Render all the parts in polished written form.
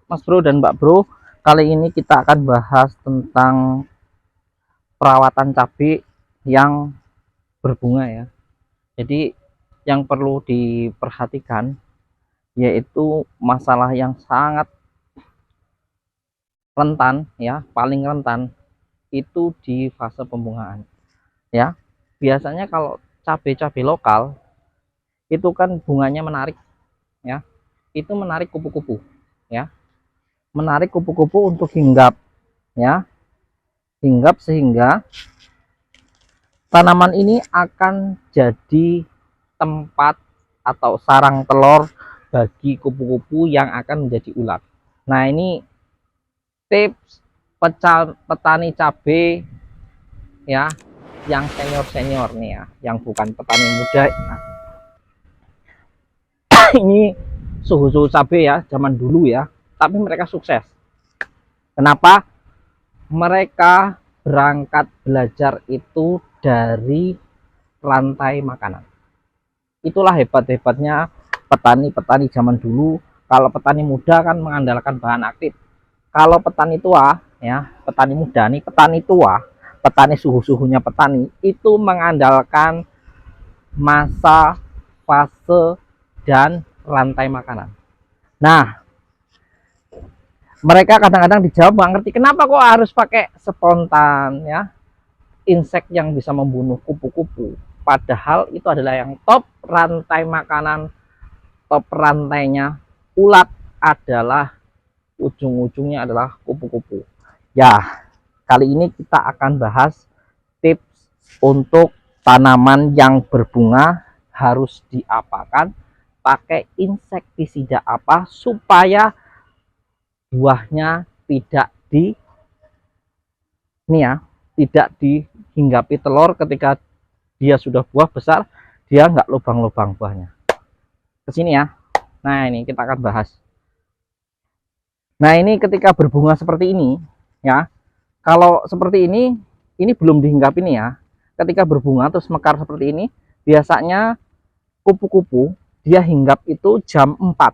Mas Bro dan Mbak Bro. Kali ini kita akan bahas tentang perawatan cabai yang berbunga ya. Jadi yang perlu diperhatikan yaitu masalah yang sangat rentan ya, paling rentan itu di fase pembungaan ya. Biasanya kalau cabai-cabai lokal itu kan bunganya menarik ya. Itu menarik kupu-kupu ya. Menarik kupu-kupu untuk hinggap ya. Hinggap sehingga tanaman ini akan jadi tempat atau sarang telur bagi kupu-kupu yang akan menjadi ulat. Nah, ini tips petani cabai ya, yang senior-senior nih ya, yang bukan petani muda. Nah, ini suhu-suhu cabai ya, zaman dulu ya, tapi mereka sukses. Kenapa? Mereka berangkat belajar itu dari rantai makanan. Itulah hebat-hebatnya petani-petani zaman dulu. Kalau petani muda kan mengandalkan bahan aktif. Kalau petani tua ya, petani muda nih, petani tua, petani suhu-suhunya petani itu mengandalkan masa, fase, dan rantai makanan. Nah, mereka kadang-kadang dijawab nggak ngerti kenapa kok harus pakai spontan ya, insek yang bisa membunuh kupu-kupu. Padahal itu adalah yang top rantai makanan, top rantainya ulat adalah ujung-ujungnya adalah kupu-kupu. Ya, kali ini kita akan bahas tips untuk tanaman yang berbunga harus diapakan, pakai insektisida apa supaya buahnya tidak tidak dihinggapi telur ketika dia sudah buah besar, dia nggak lubang-lubang buahnya. Kesini ya. Nah, ini kita akan bahas. Nah, ini ketika berbunga seperti ini ya, kalau seperti ini belum dihinggap ini ya. Ketika berbunga terus mekar seperti ini, biasanya kupu-kupu dia hinggap itu jam 4.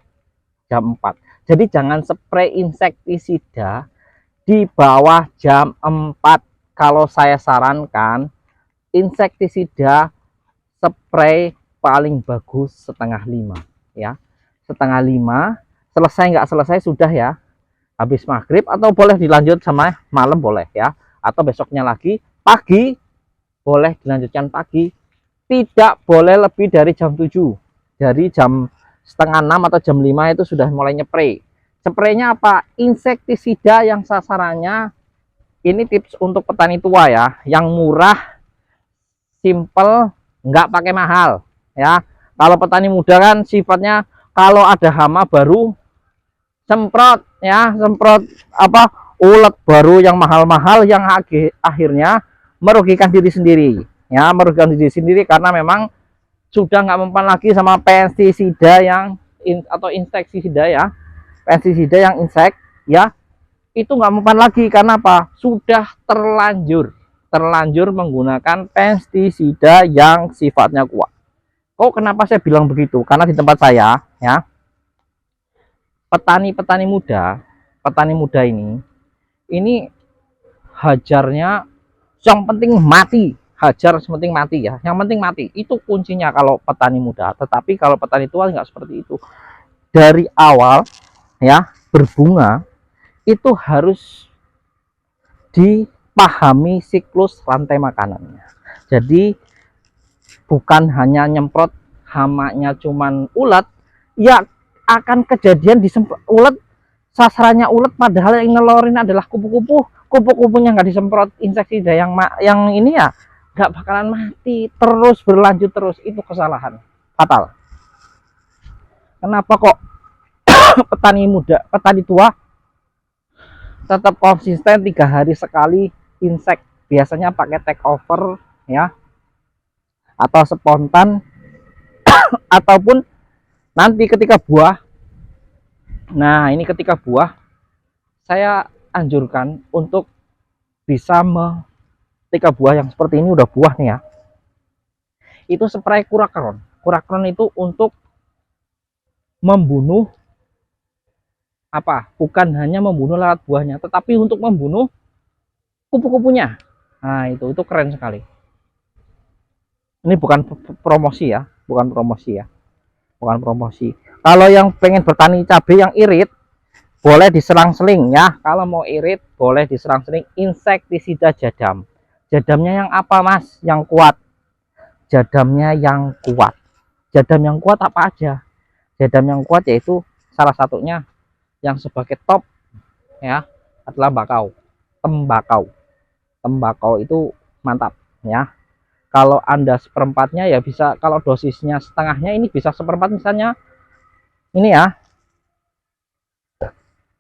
Jadi jangan spray insektisida di bawah jam 4. Kalau saya sarankan insektisida spray paling bagus setengah 5 ya. Setengah 5, selesai nggak selesai sudah ya, habis maghrib, atau boleh dilanjut sama malam boleh ya, atau besoknya lagi pagi boleh dilanjutkan pagi, tidak boleh lebih dari jam 7. Dari jam setengah 6 atau jam 5 itu sudah mulai nyepray. Spraynya apa? Insektisida yang sasarannya, ini tips untuk petani tua ya, yang murah, simple, nggak pakai mahal ya. Kalau petani muda kan sifatnya kalau ada hama baru semprot ya, semprot apa, ulet baru yang mahal-mahal yang akhirnya merugikan diri sendiri ya, merugikan diri sendiri karena memang sudah nggak mempan lagi sama pestisida yang atau insektisida ya, pestisida yang insek ya, itu nggak mempan lagi karena apa, sudah terlanjur menggunakan pestisida yang sifatnya kuat. Kok kenapa saya bilang begitu? Karena di tempat saya ya, petani muda ini hajarnya yang penting mati, hajar sepenting mati ya, yang penting mati, itu kuncinya kalau petani muda. Tetapi kalau petani tua nggak seperti itu. Dari awal ya berbunga itu harus dipahami siklus rantai makanannya. Jadi bukan hanya nyemprot hamanya cuman ulat, ya akan kejadian disemprot ulat, sasarannya ulat padahal yang ngelorin adalah kupu-kupu. Kupu-kupunya nggak disemprot insektisida yang ini ya, nggak bakalan mati, terus berlanjut terus. Itu kesalahan fatal. Kenapa kok petani muda, petani tua tetap konsisten 3 hari sekali insek, biasanya pakai take over ya, atau spontan, ataupun nanti ketika buah. Nah, ini ketika buah saya anjurkan untuk bisa ketika buah yang seperti ini udah buah nih ya, itu spray kurakron. Kurakron itu untuk membunuh apa? Bukan hanya membunuh lewat buahnya, tetapi untuk membunuh kupu-kupunya. Nah, itu keren sekali. Ini bukan promosi ya, bukan promosi ya, bukan promosi. Kalau yang pengen bertani cabai yang irit, boleh diserang-seling ya. Kalau mau irit, boleh diserang-seling insektisida jadam. Jadamnya yang apa, Mas? Yang kuat. Jadamnya yang kuat. Jadam yang kuat apa aja? Jadam yang kuat yaitu salah satunya yang sebagai top ya adalah tembakau. Tembakau itu mantap ya. Kalau Anda seperempatnya ya bisa, kalau dosisnya setengahnya ini bisa seperempat misalnya ini ya.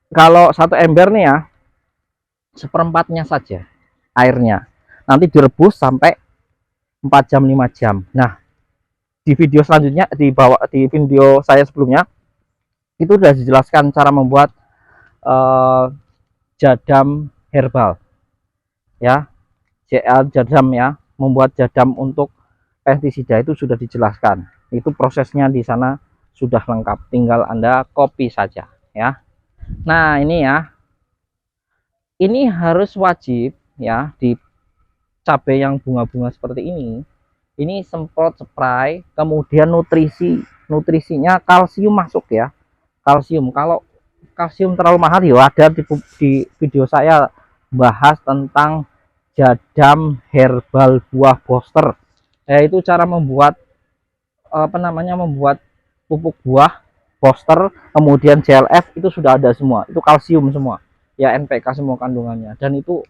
Kalau satu ember nih ya, seperempatnya saja airnya. Nanti direbus sampai 4 jam 5 jam. Nah, di video selanjutnya di video saya sebelumnya itu sudah dijelaskan cara membuat jadam herbal ya. Jadam ya, membuat jadam untuk pestisida itu sudah dijelaskan. Itu prosesnya di sana sudah lengkap, tinggal Anda copy saja ya. Nah, ini ya, ini harus wajib ya di cabai yang bunga-bunga seperti ini semprot spray, kemudian nutrisinya kalsium masuk ya. Kalsium, kalau kalsium terlalu mahal ya ada di video saya bahas tentang jadam herbal buah booster, yaitu cara membuat apa namanya, membuat pupuk buah booster, kemudian CLF itu sudah ada semua, itu kalsium semua ya, NPK semua kandungannya, dan itu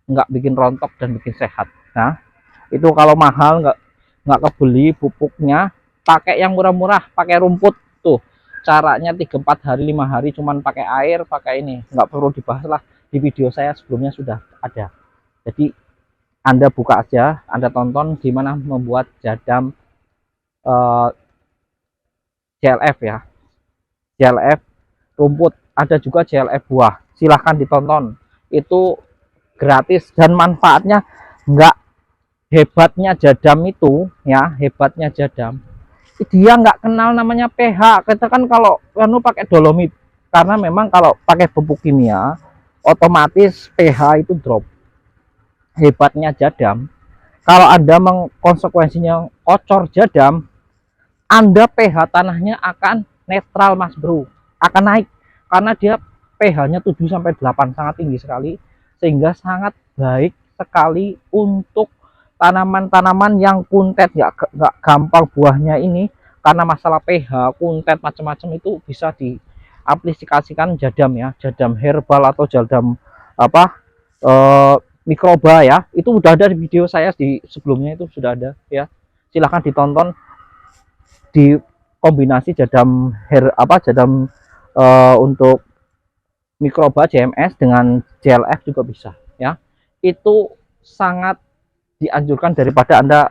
nggak bikin rontok dan bikin sehat. Nah, itu kalau mahal nggak kebeli pupuknya, pakai yang murah-murah, pakai rumput tuh. Caranya 3-4 hari 5 hari cuman pakai air, pakai ini, nggak perlu dibahas lah, di video saya sebelumnya sudah ada. Jadi Anda buka aja, Anda tonton gimana membuat jadam CLF ya, CLF rumput, ada juga CLF buah, silahkan ditonton, itu gratis dan manfaatnya nggak. Hebatnya jadam itu ya, hebatnya jadam, dia nggak kenal namanya pH. Kita kan kalau pakai dolomit, karena memang kalau pakai pupuk kimia otomatis pH itu drop. Hebatnya jadam, kalau Anda mengkonsekuensinya kocor jadam, Anda pH tanahnya akan netral Mas Bro, akan naik karena dia pH-nya 7-8, sangat tinggi sekali, sehingga sangat baik sekali untuk tanaman-tanaman yang kuntet, nggak gampang buahnya ini karena masalah pH, kuntet macam-macam, itu bisa diaplikasikan jadam ya, jadam herbal atau jadam apa mikroba ya. Itu udah ada di video saya di sebelumnya, itu sudah ada ya, silahkan ditonton. Di kombinasi jadam jadam untuk mikroba JMS dengan CLF juga bisa ya, itu sangat dianjurkan daripada Anda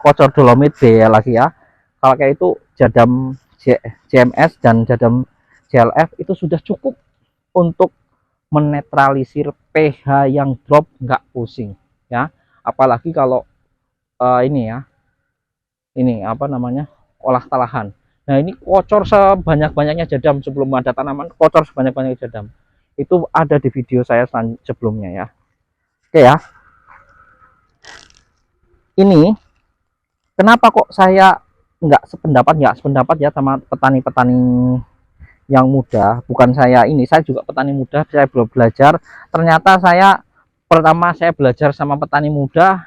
kocor dolomit B lagi ya. Kalau kayak itu jadam JMS dan jadam CLF itu sudah cukup untuk menetralisir pH yang drop, nggak pusing ya. Apalagi kalau ini ya, ini apa namanya, olah talahan. Nah, ini kocor sebanyak-banyaknya jadam, sebelum ada tanaman kocor sebanyak-banyaknya jadam. Itu ada di video saya sebelumnya ya. Oke ya. Ini kenapa kok saya nggak sependapat ya sama petani-petani yang muda. Bukan saya ini, saya juga petani muda, saya belum belajar. Ternyata pertama saya belajar sama petani muda,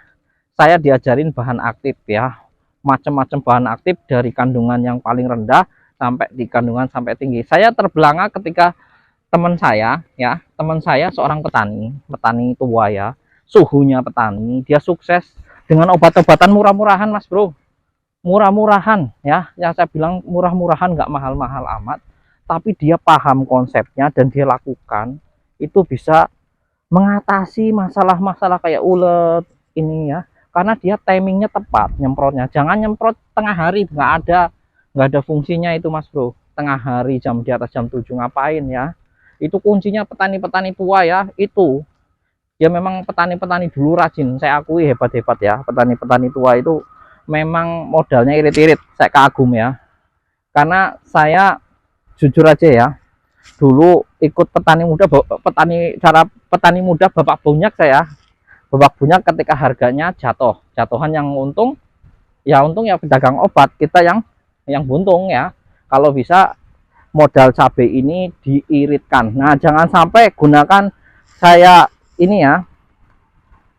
saya diajarin bahan aktif ya, macam-macam bahan aktif, dari kandungan yang paling rendah sampai di kandungan sampai tinggi. Saya terbelanga ketika teman saya seorang petani tua ya, suhunya petani, dia sukses dengan obat-obatan murah-murahan Mas Bro, murah-murahan ya, yang saya bilang murah-murahan, nggak mahal-mahal amat, tapi dia paham konsepnya dan dia lakukan, itu bisa mengatasi masalah-masalah kayak ulet ini ya, karena dia timingnya tepat nyemprotnya. Jangan nyemprot tengah hari, nggak ada fungsinya itu Mas Bro. Tengah hari di atas jam 7 ngapain ya. Itu kuncinya petani-petani tua ya, itu ya memang petani-petani dulu rajin, saya akui hebat-hebat ya. Petani-petani tua itu memang modalnya irit-irit, saya kagum ya. Karena saya jujur aja ya, dulu ikut petani muda, petani muda Bapak Bunyak, Bapak Bunyak ketika harganya jatuhan yang untung ya pedagang obat, kita yang buntung ya. Kalau bisa modal cabai ini diiritkan. Nah, jangan sampai gunakan saya ini ya,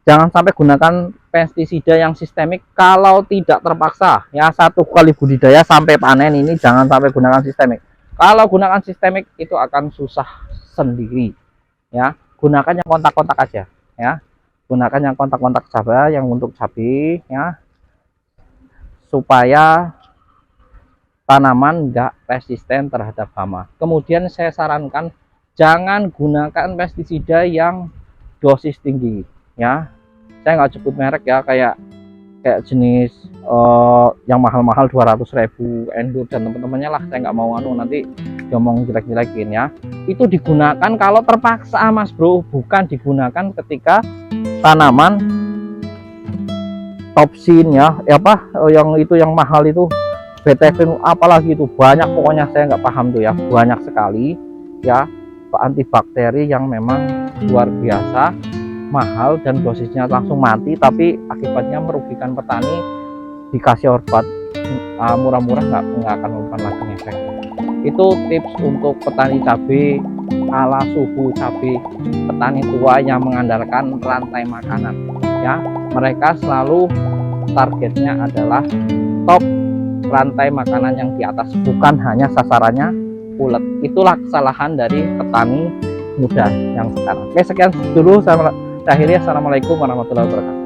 jangan sampai gunakan pestisida yang sistemik kalau tidak terpaksa ya. Satu kali budidaya sampai panen ini jangan sampai gunakan sistemik. Kalau gunakan sistemik itu akan susah sendiri ya. Gunakan yang kontak-kontak aja ya. Gunakan yang kontak-kontak cabai, yang untuk cabai ya, supaya tanaman enggak resisten terhadap hama. Kemudian saya sarankan jangan gunakan pestisida yang dosis tinggi ya. Saya nggak sebut merek ya, kayak jenis yang mahal-mahal 200.000 Endur dan teman-temannya lah. Saya nggak mau nanti ngomong jelek-jelekin ya. Itu digunakan kalau terpaksa Mas Bro, bukan digunakan ketika tanaman topsin ya, yang itu yang mahal itu, BTV apalagi itu banyak, pokoknya saya nggak paham tuh ya, banyak sekali ya antibakteri yang memang luar biasa mahal dan dosisnya langsung mati, tapi akibatnya merugikan petani. Dikasih obat murah-murah nggak akan mempan lagi ngefek. Itu tips untuk petani cabai ala suhu cabai petani tua yang mengandalkan rantai makanan ya. Mereka selalu targetnya adalah top rantai makanan yang di atas, bukan hanya sasarannya ulet. Itulah kesalahan dari petani muda yang sekarang. Oke, sekian dulu saya akhiri. Assalamualaikum warahmatullahi wabarakatuh.